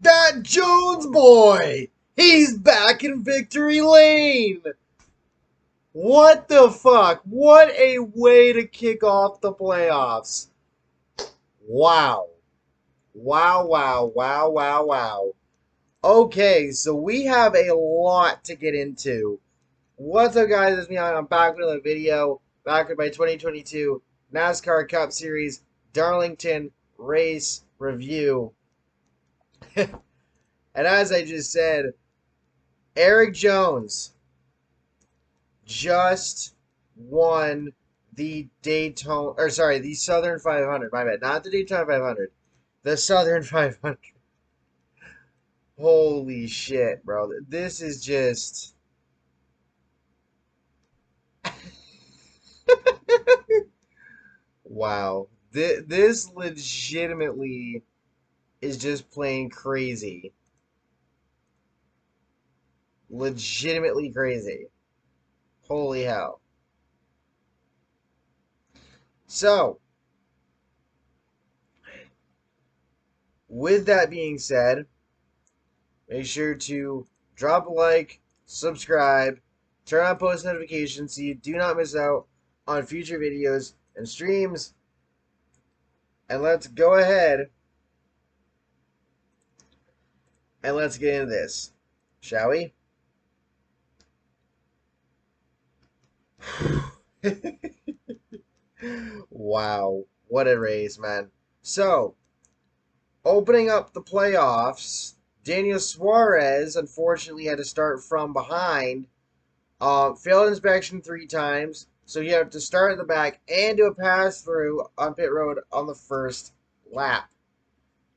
That Jones boy! He's back in victory lane! What the fuck? What a way to kick off the playoffs. Wow. Wow, wow, wow, wow, wow. Okay, so we have a lot to get into. What's up, guys? It's me. I'm back with another video. Back with my 2022 NASCAR Cup Series Darlington race review. And as I just said, Erik Jones just won the the Southern 500. My bad, not the Daytona 500, the Southern 500. Holy shit, bro! This is just wow. This legitimately is just plain crazy. Legitimately crazy. Holy hell. So, with that being said, make sure to drop a like, subscribe, turn on post notifications so you do not miss out on future videos and streams. And let's go ahead and let's get into this, shall we? Wow, what a race, man. So, opening up the playoffs, Daniel Suarez unfortunately had to start from behind. Failed inspection 3 times, so he had to start at the back and do a pass through on pit road on the first lap.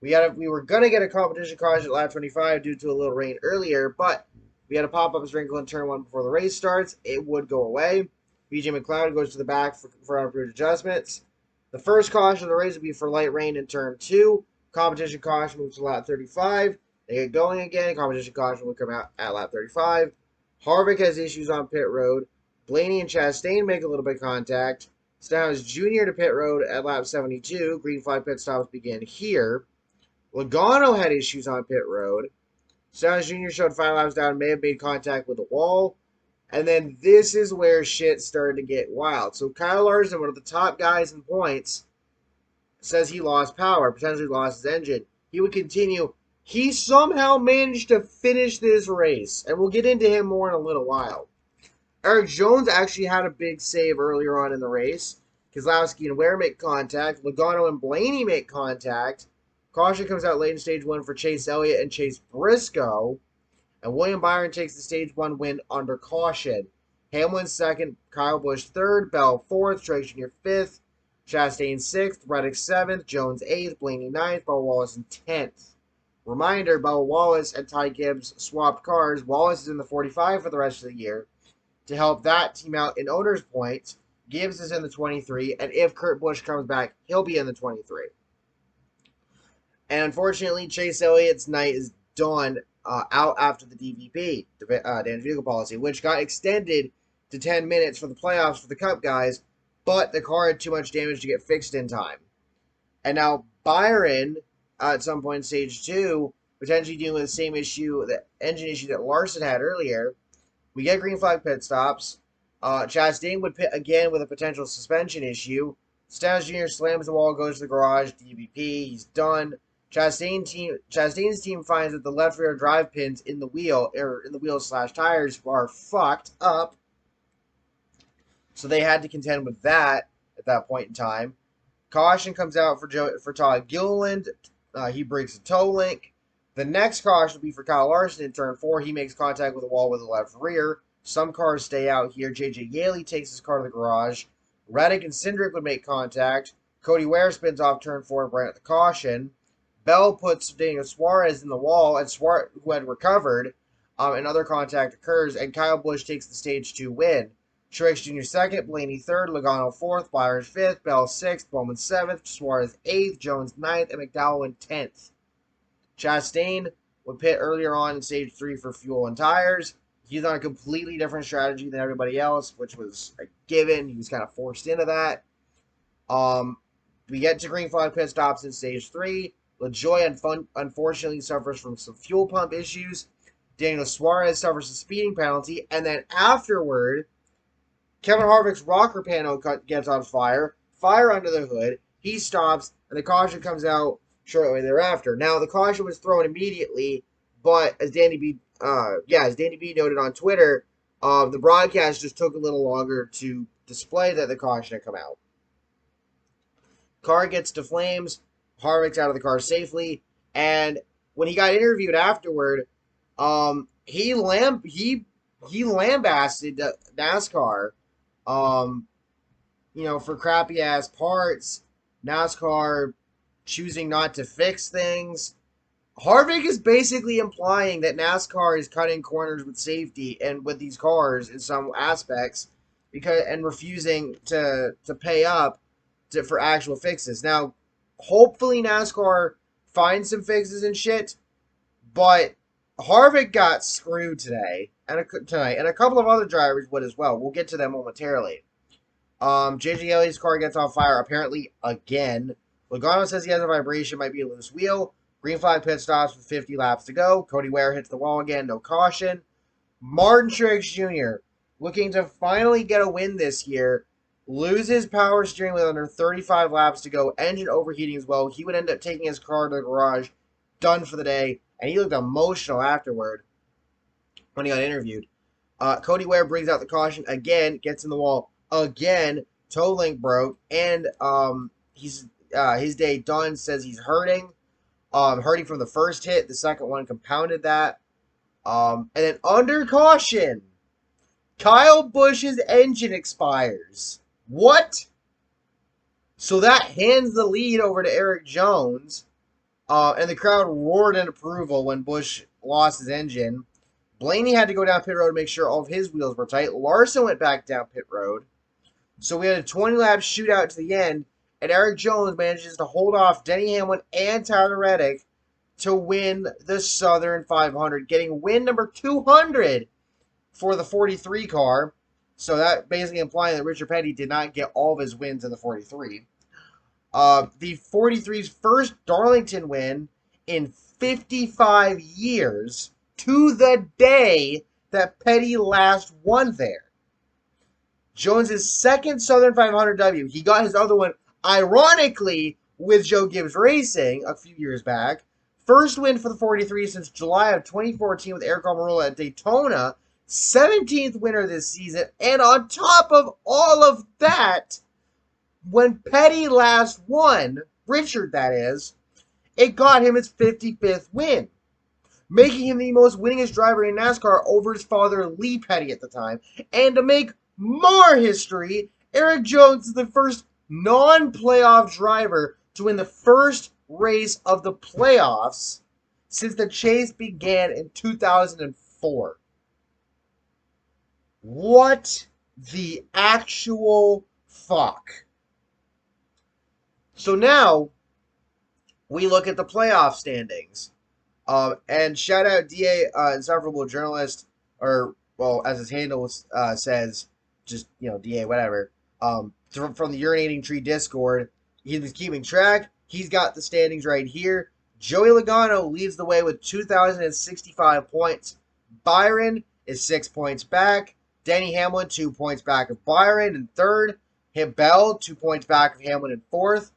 We were gonna get a competition caution at lap 25 due to a little rain earlier, but we had a pop-up sprinkle in turn 1 before the race starts. It would go away. BJ McLeod goes to the back for unapproved adjustments. The first caution of the race would be for light rain in turn 2. Competition caution moves to lap 35. They get going again. Competition caution will come out at lap 35. Harvick has issues on pit road. Blaney and Chastain make a little bit of contact. Stenhouse Jr. to pit road at lap 72. Green flag pit stops begin here. Logano had issues on pit road. Stenhouse Jr. showed 5 laps down, may have made contact with the wall. And then this is where shit started to get wild. So Kyle Larson, one of the top guys in points, says he lost power, potentially lost his engine. He would continue. He somehow managed to finish this race, and we'll get into him more in a little while. Erik Jones actually had a big save earlier on in the race. Keselowski and Ware make contact. Logano and Blaney make contact. Caution comes out late in stage 1 for Chase Elliott and Chase Briscoe. And William Byron takes the stage 1 win under caution. Hamlin 2nd, Kyle Busch 3rd, Bell 4th, Truex Jr. 5th, Chastain 6th, Reddick 7th, Jones 8th, Blaney 9th, Bubba Wallace in 10th. Reminder, Bubba Wallace and Ty Gibbs swapped cars. Wallace is in the 45 for the rest of the year to help that team out in owner's points. Gibbs is in the 23, and if Kurt Busch comes back, he'll be in the 23. And unfortunately, Chase Elliott's night is done out after the DVP, Damaged Vehicle Policy, which got extended to 10 minutes for the playoffs for the Cup guys, but the car had too much damage to get fixed in time. And now Byron, at some point in stage 2, potentially dealing with the same issue, the engine issue that Larson had earlier. We get green flag pit stops. Chastain would pit again with a potential suspension issue. Stenhouse Jr. slams the wall, goes to the garage, DVP, he's done. Chastain's team finds that the left rear drive pins in the wheel/tires are fucked up. So they had to contend with that at that point in time. Caution comes out for Todd Gilliland. He breaks a toe link. The next caution will be for Kyle Larson in turn 4. He makes contact with the wall with the left rear. Some cars stay out here. J.J. Yaley takes his car to the garage. Reddick and Cindric would make contact. Cody Ware spins off turn 4 right at the caution. Bell puts Daniel Suarez in the wall, and Suarez, who had recovered, another contact occurs, and Kyle Busch takes the stage 2 win. Truex Jr. 2nd, Blaney 3rd, Logano 4th, Byron 5th, Bell 6th, Bowman 7th, Suarez 8th, Jones 9th, and McDowell in 10th. Chastain would pit earlier on in stage 3 for fuel and tires. He's on a completely different strategy than everybody else, which was a given. He was kind of forced into that. We get to green flag pit stops in stage 3. LaJoy unfortunately suffers from some fuel pump issues. Daniel Suarez suffers a speeding penalty. And then afterward, Kevin Harvick's rocker panel gets on fire. Fire under the hood. He stops, and the caution comes out shortly thereafter. Now, the caution was thrown immediately, but as Danny B noted on Twitter, the broadcast just took a little longer to display that the caution had come out. Car gets to flames. Harvick's out of the car safely, and when he got interviewed afterward, he lambasted NASCAR, for crappy ass parts. NASCAR choosing not to fix things. Harvick is basically implying that NASCAR is cutting corners with safety and with these cars in some aspects and refusing to pay up for actual fixes. Now, hopefully NASCAR finds some fixes and shit, but Harvick got screwed tonight, and a couple of other drivers would as well. We'll get to them momentarily. JJ Elliott's car gets on fire, apparently again. Logano says he has a vibration, might be a loose wheel. Green flag pit stops with 50 laps to go. Cody Ware hits the wall again, no caution. Martin Truex Jr., looking to finally get a win this year, loses power steering with under 35 laps to go, engine overheating as well. He would end up taking his car to the garage, done for the day, and he looked emotional afterward when he got interviewed. Cody Ware brings out the caution again, gets in the wall again. Toe link broke, and his day done. Says he's hurting from the first hit. The second one compounded that. And then under caution, Kyle Busch's engine expires. What? So that hands the lead over to Erik Jones, and the crowd roared in approval when Busch lost his engine. Blaney had to go down pit road to make sure all of his wheels were tight. Larson went back down pit road. So we had a 20-lap shootout to the end, and Erik Jones manages to hold off Denny Hamlin and Tyler Reddick to win the Southern 500, getting win number 200 for the 43 car. So that basically implying that Richard Petty did not get all of his wins in the 43. The 43's first Darlington win in 55 years to the day that Petty last won there. Jones's second Southern 500 W. He got his other one, ironically, with Joe Gibbs Racing a few years back. First win for the 43 since July of 2014 with Eric Almirola at Daytona. 17th winner this season. And on top of all of that, when Petty last won, Richard that is, it got him his 55th win, making him the most winningest driver in NASCAR over his father Lee Petty at the time. And to make more history, Erik Jones is the first non-playoff driver to win the first race of the playoffs since the chase began in 2004. What the actual fuck? So now we look at the playoff standings. And shout out DA, insufferable journalist, or, well, as his handle says, just, DA, whatever. From the Urinating Tree Discord, he was keeping track. He's got the standings right here. Joey Logano leads the way with 2,065 points. Byron is 6 points back. Denny Hamlin, 2 points back of Byron in third. Bell, 2 points back of Hamlin in fourth.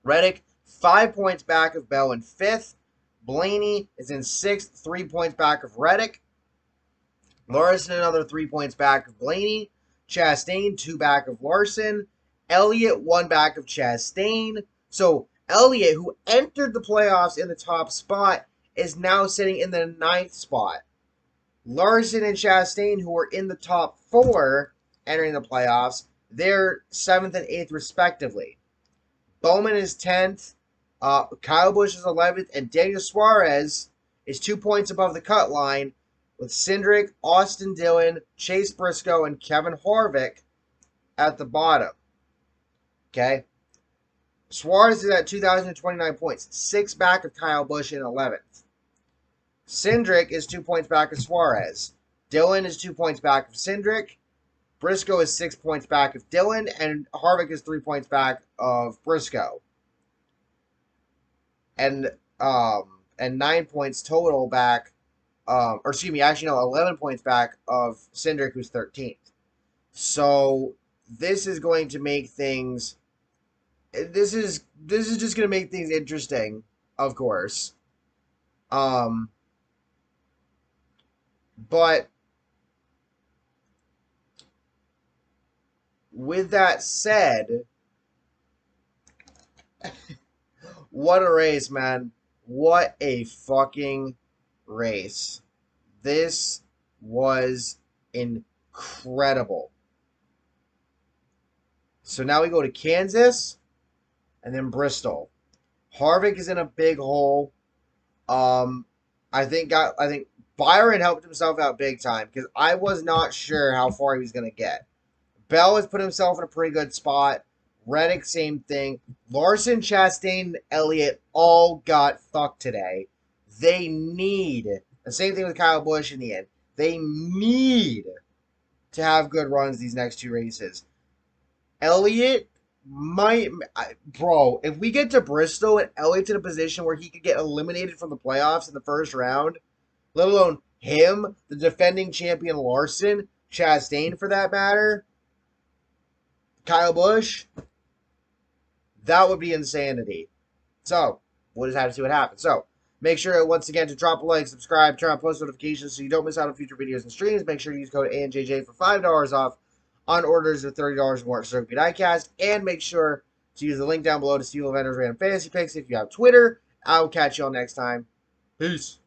Reddick, 5 points back of Bell in fifth. Blaney is in sixth, 3 points back of Reddick. Larson, another 3 points back of Blaney. Chastain, 2 back of Larson. Elliott, 1 back of Chastain. So Elliott, who entered the playoffs in the top spot, is now sitting in the 9th spot. Larson and Chastain, who were in the top 4 entering the playoffs, they're 7th and 8th respectively. Bowman is 10th. Kyle Busch is 11th. And Daniel Suarez is 2 points above the cut line with Cindric, Austin Dillon, Chase Briscoe, and Kevin Harvick at the bottom. Okay? Suarez is at 2,029 points, 6 back of Kyle Busch in 11th. Cindric is 2 points back of Suarez. Dillon is 2 points back of Cindric. Briscoe is 6 points back of Dillon. And Harvick is 3 points back of Briscoe. and and 9 points total back. Or excuse me, actually no, 11 points back of Cindric, who's 13th. So this is going to make things. This is just going to make things interesting, of course. Um, but with that said, what a race, man! What a fucking race! This was incredible. So now we go to Kansas and then Bristol. Harvick is in a big hole. Um, I think Byron helped himself out big time because I was not sure how far he was going to get. Bell has put himself in a pretty good spot. Reddick, same thing. Larson, Chastain, and Elliott all got fucked today. They need the same thing with Kyle Busch in the end. They need to have good runs these next two races. Elliott might, bro. If we get to Bristol and Elliott's in a position where he could get eliminated from the playoffs in the first round, let alone him, the defending champion Larson, Chastain for that matter, Kyle Busch, that would be insanity. So we'll just have to see what happens. So make sure once again to drop a like, subscribe, turn on post notifications so you don't miss out on future videos and streams. Make sure you use code ANJJ for $5 off on orders of $30 or more at Circuit Diecast, and make sure to use the link down below to see all vendors random fantasy picks. If you have Twitter, I'll catch y'all next time. Peace.